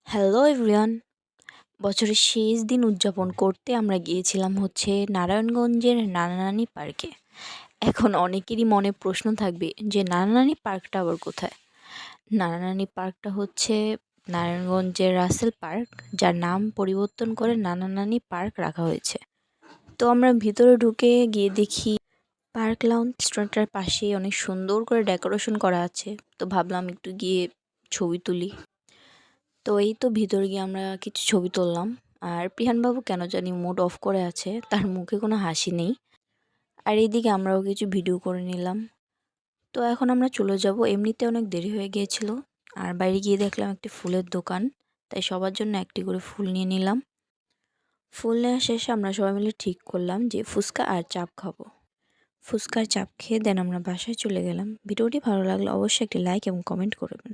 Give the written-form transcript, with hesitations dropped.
Hello everyone. বছরের শেষ দিন উদযাপন করতে আমরা গিয়েছিলাম নারায়ণগঞ্জের নানা নানি পার্কে। এখন অনেকেরই মনে প্রশ্ন থাকবে যে নানা নানি পার্কটা আবার কোথায়। নানা নানি পার্কটা হচ্ছে নারায়ণগঞ্জের রাসেল পার্ক, যার নাম পরিবর্তন করে নানা নানি পার্ক রাখা হয়েছে। তো আমরা ভিতরে ঢুকে গিয়ে দেখি পার্ক লাউঞ্জ রেস্টুরেন্টের পাশে অনেক সুন্দর করে ডেকোরেশন করা আছে। তো ভাবলাম একটু গিয়ে ছবি তুলি। তো এই তো ভিতরে গিয়ে আমরা কিছু ছবি তুললাম। আর প্রিহানবাবু কেন জানি মুড অফ করে আছে, তার মুখে কোনো হাসি নেই। আর এইদিকে আমরাও কিছু ভিডিও করে নিলাম। তো এখন আমরা চলে যাব, এমনিতে অনেক দেরি হয়ে গিয়েছিল। আর বাইরে গিয়ে দেখলাম একটি ফুলের দোকান, তাই সবার জন্য একটি করে ফুল নিয়ে নিলাম। ফুল নেওয়া শেষে আমরা সবাই মিলে ঠিক করলাম যে ফুচকা আর চাপ খাবো। ফুচকার চাপ খেয়ে দেন আমরা বাসায় চলে গেলাম। ভিডিওটি ভালো লাগলে অবশ্যই একটি লাইক এবং কমেন্ট করবেন।